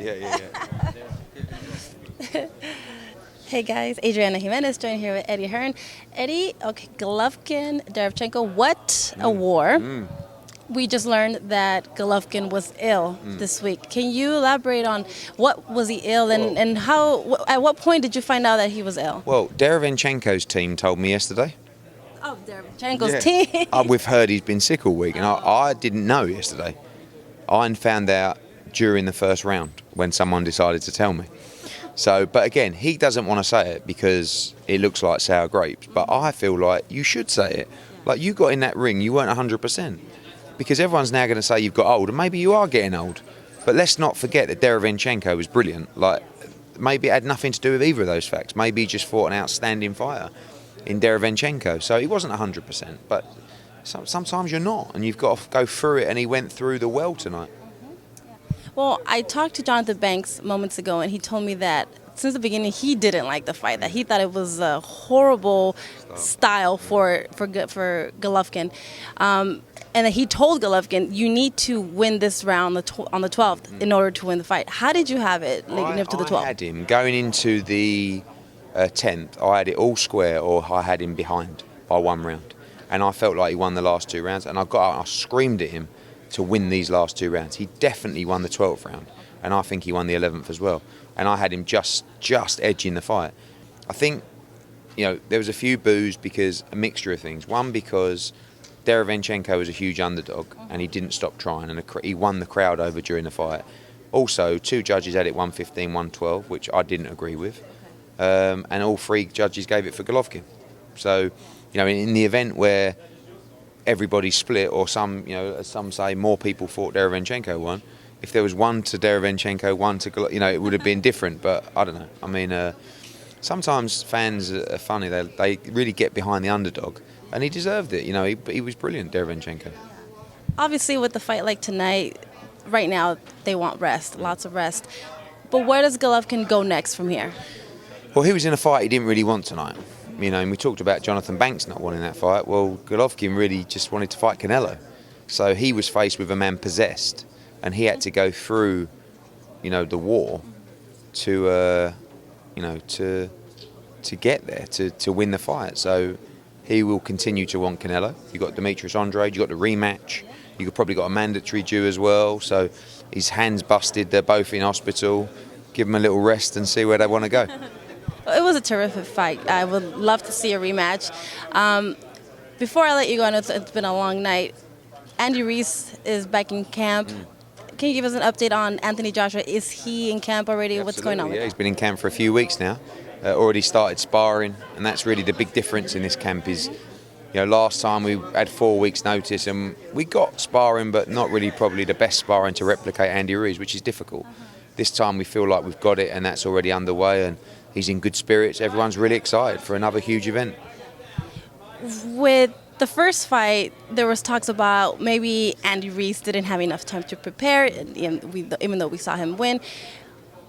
Yeah. Hey guys, Adriana Jimenez joined here with Eddie Hearn. Eddie, okay, Golovkin, Derevchenko, what a war. We just learned that Golovkin was ill this week. Can you elaborate on what was he ill and how, at what point did you find out that he was ill? Well, Derevchenko's team told me yesterday. Oh, Derevchenko's team. We've heard he's been sick all week, and I didn't know yesterday. I found out during the first round when someone decided to tell me. So, but again, he doesn't want to say it because it looks like sour grapes. But I feel like you should say it. Like, you got in that ring, you weren't 100%. Because everyone's now going to say you've got old, and maybe you are getting old. But let's not forget that Derevchenko was brilliant. Like, maybe it had nothing to do with either of those facts. Maybe he just fought an outstanding fighter in Derevchenko. So he wasn't 100%. But sometimes you're not, and you've got to go through it, and he went through the well tonight. Well, I talked to Jonathan Banks moments ago, and he told me that since the beginning he didn't like the fight, that he thought it was a horrible style for Golovkin. And that he told Golovkin, you need to win this round on the 12th in order to win the fight. How did you have it leading up to the 12th? I had him going into the 10th. I had it all square, or I had him behind by 1 round. And I felt like he won the last 2 rounds. And I got out and I screamed at him to win these last 2 rounds. He definitely won the 12th round. And I think he won the 11th as well. And I had him just edging the fight. I think, there was a few boos because a mixture of things. One, because Derevchenko was a huge underdog and he didn't stop trying, and he won the crowd over during the fight. Also, 2 judges had it 115, 112, which I didn't agree with. And all 3 judges gave it for Golovkin. So, in the event where everybody's split, or some, as some say, more people thought Derevchenko won, if there was 1 to Derevchenko, 1 to Golovkin, it would have been different. But I don't know. I mean, sometimes fans are funny. They really get behind the underdog. And he deserved it. He was brilliant, Derevchenko. Obviously, with the fight like tonight, right now, they want rest, lots of rest. But where does Golovkin go next from here? Well, he was in a fight he didn't really want tonight. And we talked about Jonathan Banks not wanting that fight. Well, Golovkin really just wanted to fight Canelo. So he was faced with a man possessed, and he had to go through, the war to get there, to win the fight. So he will continue to want Canelo. You've got Demetrius Andrade, you've got the rematch. You've probably got a mandatory due as well. So his hand's busted, they're both in hospital. Give them a little rest and see where they want to go. It was a terrific fight. I would love to see a rematch. Before I let you go, I know it's been a long night. Andy Ruiz is back in camp. Can you give us an update on Anthony Joshua? Is he in camp already? Absolutely. What's going on with he's been in camp for a few weeks now. Already started sparring, and that's really the big difference in this camp is, last time we had 4 weeks notice and we got sparring, but not really probably the best sparring to replicate Andy Ruiz, which is difficult. This time we feel like we've got it, and that's already underway, and he's in good spirits. Everyone's really excited for another huge event. With the first fight, there was talks about maybe Andy Ruiz didn't have enough time to prepare, even though we saw him win.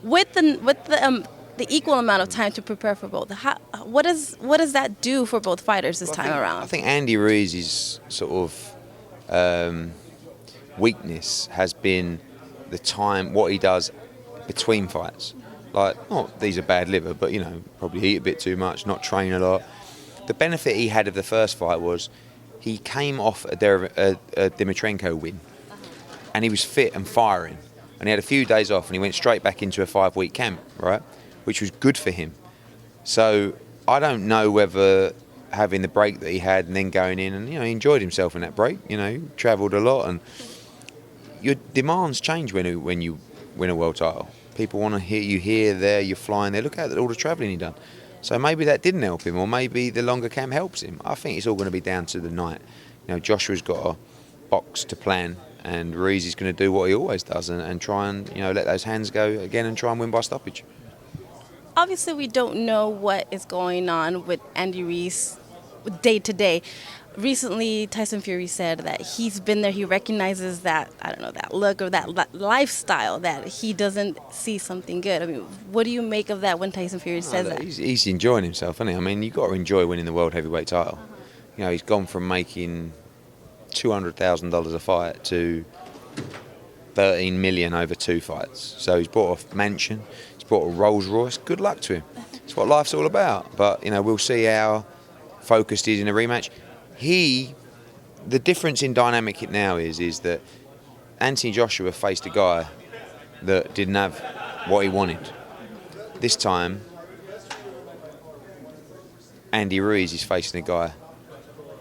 With the equal amount of time to prepare for both, what does that do for both fighters this time around? I think Andy Ruiz's sort of weakness has been the time, what he does between fights. Like, not these are bad liver, but probably eat a bit too much, not train a lot. The benefit he had of the first fight was he came off a Dimitrenko win, and he was fit and firing, and he had a few days off, and he went straight back into a 5-week camp, right, which was good for him. So I don't know whether having the break that he had and then going in, and he enjoyed himself in that break. He travelled a lot, and your demands change when you win a world title. People want to hear you here, there, you're flying there. Look at all the travelling he done. So maybe that didn't help him, or maybe the longer camp helps him. I think it's all going to be down to the night. Joshua's got a box to plan, and Ruiz is going to do what he always does and try and let those hands go again and try and win by stoppage. Obviously, we don't know what is going on with Andy Ruiz day to day. Recently, Tyson Fury said that he's been there. He recognizes that, that look or that lifestyle, that he doesn't see something good. I mean, what do you make of that when Tyson Fury says that? He's enjoying himself, isn't he? I mean, you've got to enjoy winning the world heavyweight title. He's gone from making $200,000 a fight to 13 million over 2 fights. So he's bought a mansion, he's bought a Rolls Royce. Good luck to him. It's what life's all about. But, you know, we'll see how focused he is in a rematch. The difference in dynamic now is that Anthony Joshua faced a guy that didn't have what he wanted. This time, Andy Ruiz is facing a guy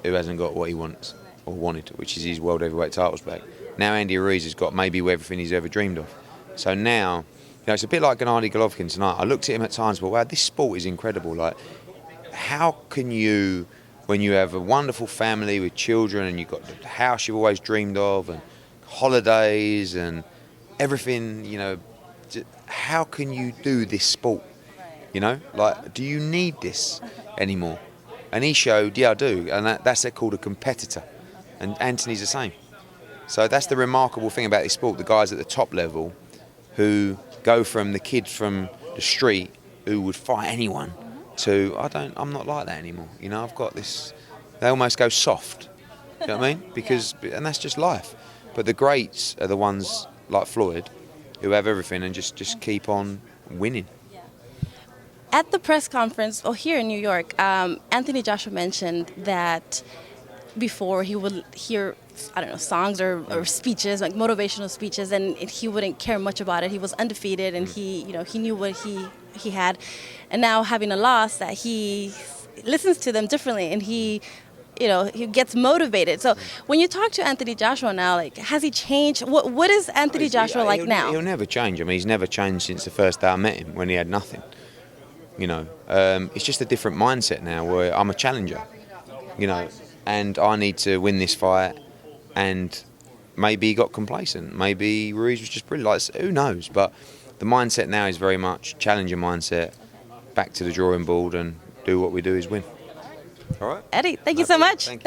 who hasn't got what he wants or wanted, which is his world heavyweight titles back. Now Andy Ruiz has got maybe everything he's ever dreamed of. So now, you know, it's a bit like GENNADY GOLOVKIN tonight. I looked at him at times, but wow, this sport is incredible. Like, how can you, when you have a wonderful family with children and you've got the house you've always dreamed of and holidays and everything, you know, how can you do this sport? You know, like, do you need this anymore? And he showed, yeah, I do, and that's called a competitor. And Anthony's the same. So that's the remarkable thing about this sport, the guys at the top level who go from the kids from the street who would fight anyone to, I'm not like that anymore. You know, I've got this, they almost go soft. You know what I mean? And that's just life. But the greats are the ones like Floyd who have everything and just keep on winning. At the press conference, here in New York, Anthony Joshua mentioned that before he would hear, I don't know, songs or speeches, like motivational speeches, and he wouldn't care much about it. He was undefeated, and he knew what he had. And now having a loss, that he listens to them differently, and he gets motivated. So when you talk to Anthony Joshua now, like, has he changed? What is Anthony Joshua like now? He'll never change. I mean, he's never changed since the first day I met him when he had nothing. You know, it's just a different mindset now where I'm a challenger, you know, and I need to win this fight. And maybe he got complacent. Maybe Ruiz was just brilliant. Like, who knows? But the mindset now is very much challenger mindset, back to the drawing board, and do what we do is win. All right? Eddie, thank you so much. Thank you.